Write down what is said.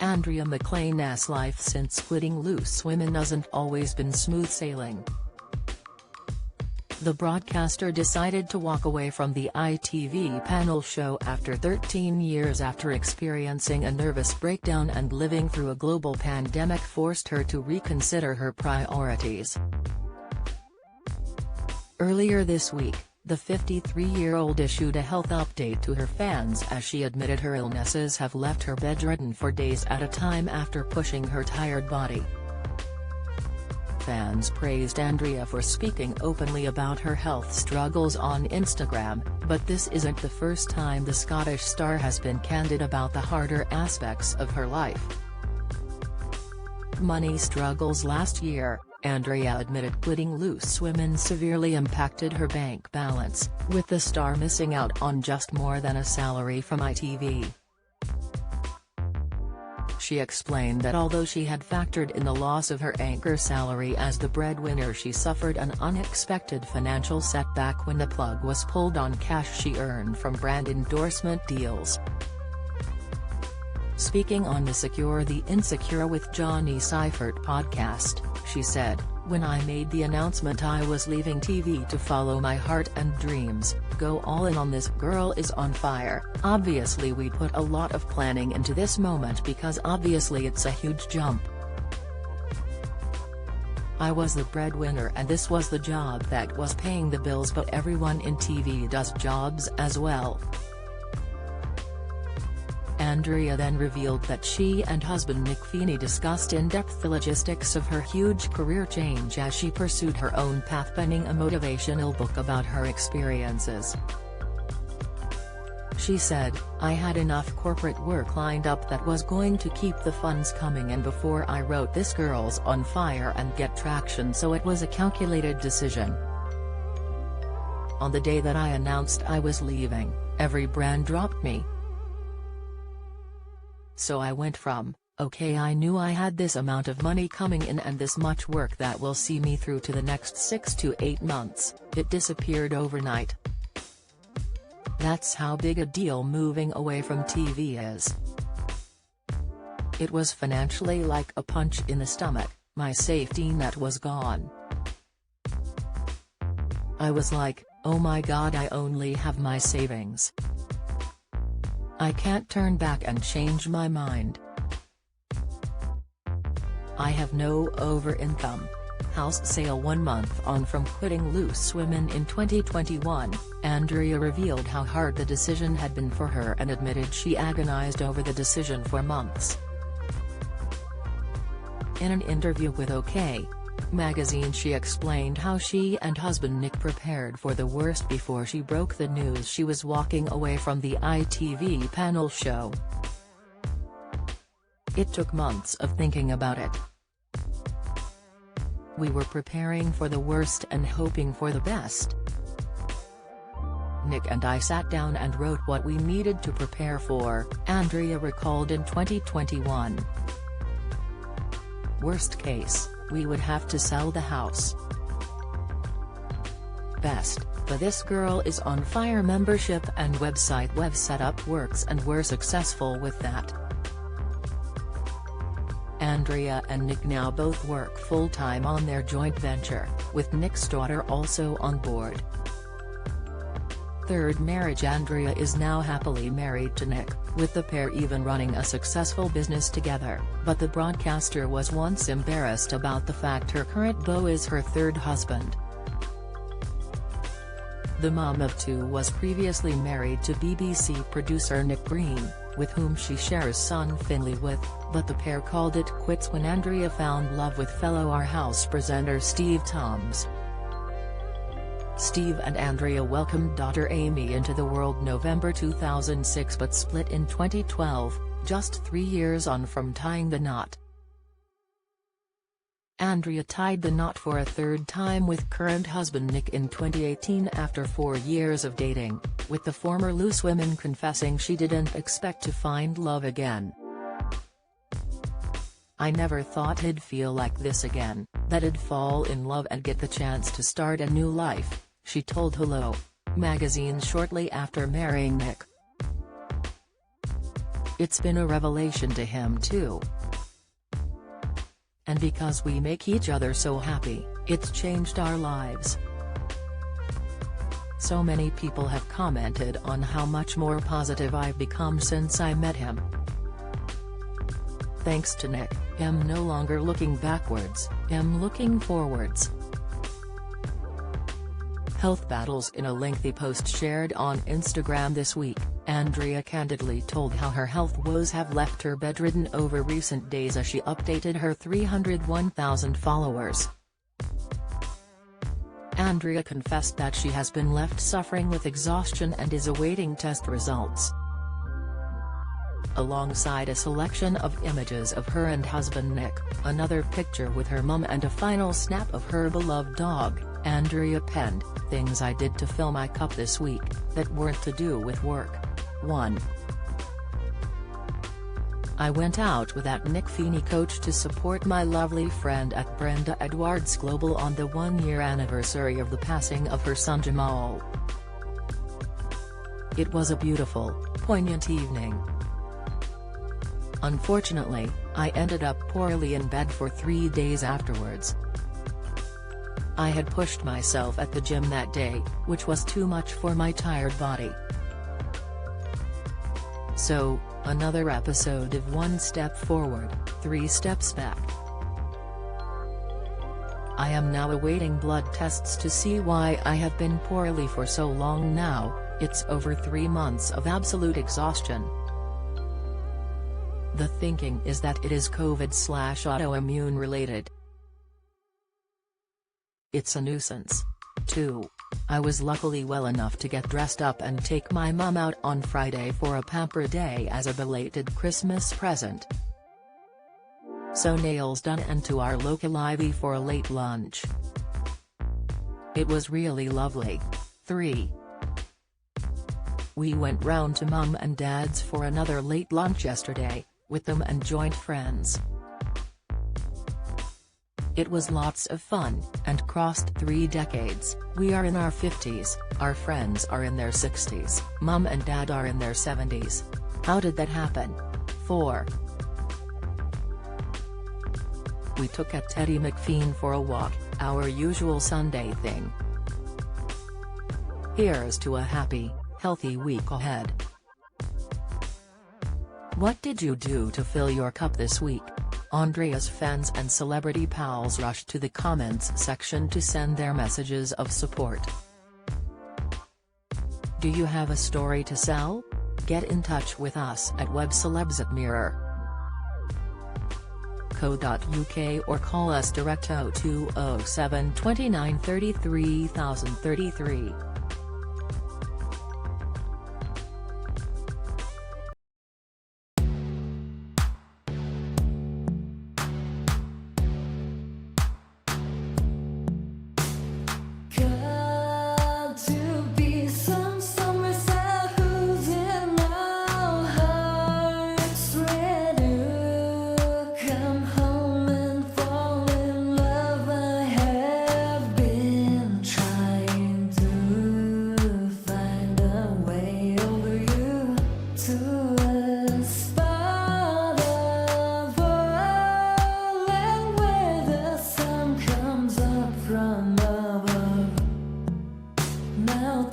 Andrea McLean's life since quitting Loose Women hasn't always been smooth sailing. The broadcaster decided to walk away from the ITV panel show after 13 years after experiencing a nervous breakdown, and living through a global pandemic forced her to reconsider her priorities. Earlier this week, the 53-year-old issued a health update to her fans as she admitted her illnesses have left her bedridden for days at a time after pushing her tired body. Fans praised Andrea for speaking openly about her health struggles on Instagram, but this isn't the first time the Scottish star has been candid about the harder aspects of her life. Money struggles. Last year, Andrea admitted quitting Loose Women severely impacted her bank balance, with the star missing out on just more than a salary from ITV. She explained that although she had factored in the loss of her anchor salary as the breadwinner, she suffered an unexpected financial setback when the plug was pulled on cash she earned from brand endorsement deals. Speaking on the Secure the Insecure with Johnny Seifert podcast, she said, "When I made the announcement I was leaving TV to follow my heart and dreams, go all in on this girl is on fire, obviously we put a lot of planning into this moment because obviously it's a huge jump. I was the breadwinner and this was the job that was paying the bills, but everyone in TV does jobs as well." Andrea then revealed that she and husband Nick Feeney discussed in depth the logistics of her huge career change as she pursued her own path, penning a motivational book about her experiences. She said, "I had enough corporate work lined up that was going to keep the funds coming, and before I wrote This Girl's on Fire and get traction, so it was a calculated decision. On the day that I announced I was leaving, every brand dropped me. So I went from, okay, I knew I had this amount of money coming in and this much work that will see me through to the next 6 to 8 months, it disappeared overnight. That's how big a deal moving away from TV is. It was financially like a punch in the stomach, my safety net was gone. I was like, oh my god, I only have my savings. I can't turn back and change my mind. I have no over-income." House sale 1 month on from quitting Loose Women in 2021, Andrea revealed how hard the decision had been for her and admitted she agonized over the decision for months. In an interview with OK! Magazine, she explained how she and husband Nick prepared for the worst before she broke the news she was walking away from the ITV panel show. "It took months of thinking about it. We were preparing for the worst and hoping for the best. Nick and I sat down and wrote what we needed to prepare for," Andrea recalled in 2021. "Worst case, we would have to sell the house. Best, the This Girl is on Fire membership and website web setup works, and we're successful with that." Andrea and Nick now both work full-time on their joint venture, with Nick's daughter also on board. Third marriage. Andrea is now happily married to Nick, with the pair even running a successful business together, but the broadcaster was once embarrassed about the fact her current beau is her third husband. The mom of two was previously married to BBC producer Nick Green, with whom she shares son Finlay with, but the pair called it quits when Andrea found love with fellow Our House presenter Steve Toms. Steve and Andrea welcomed daughter Amy into the world November 2006 but split in 2012, just 3 years on from tying the knot. Andrea tied the knot for a third time with current husband Nick in 2018 after 4 years of dating, with the former Loose Women confessing she didn't expect to find love again. "I never thought I'd feel like this again, that I'd fall in love and get the chance to start a new life," she told Hello! Magazine shortly after marrying Nick. It's been a revelation to him too. And because we make each other so happy, it's changed our lives. So many people have commented on how much more positive I've become since I met him. Thanks to Nick, I'm no longer looking backwards, I'm looking forwards. Health battles. In a lengthy post shared on Instagram this week, Andrea candidly told how her health woes have left her bedridden over recent days as she updated her 301,000 followers. Andrea confessed that she has been left suffering with exhaustion and is awaiting test results. Alongside a selection of images of her and husband Nick, another picture with her mum and a final snap of her beloved dog, Andrea penned, "Things I did to fill my cup this week, that weren't to do with work. 1. I went out with that Nick Feeney coach to support my lovely friend at Brenda Edwards Global on the 1-year anniversary of the passing of her son Jamal. It was a beautiful, poignant evening. Unfortunately, I ended up poorly in bed for 3 days afterwards. I had pushed myself at the gym that day, which was too much for my tired body. So, another episode of 1 step forward, 3 steps back. I am now awaiting blood tests to see why I have been poorly for so long now. It's over 3 months of absolute exhaustion. The thinking is that it is COVID/autoimmune related. It's a nuisance. 2. I was luckily well enough to get dressed up and take my mum out on Friday for a pamper day as a belated Christmas present. So nails done and to our local Ivy for a late lunch. It was really lovely. 3. We went round to Mum and Dad's for another late lunch yesterday, with them and joint friends. It was lots of fun, and crossed 3 decades. We are in our 50s, our friends are in their 60s, Mum and Dad are in their 70s. How did that happen? 4. We took Andrea McLean for a walk, our usual Sunday thing. Here's to a happy, healthy week ahead. What did you do to fill your cup this week? Andrea's fans and celebrity pals rushed to the comments section to send their messages of support. Do you have a story to sell? Get in touch with us at webcelebs@mirror.co.uk or call us direct 0207 29 33 033. Now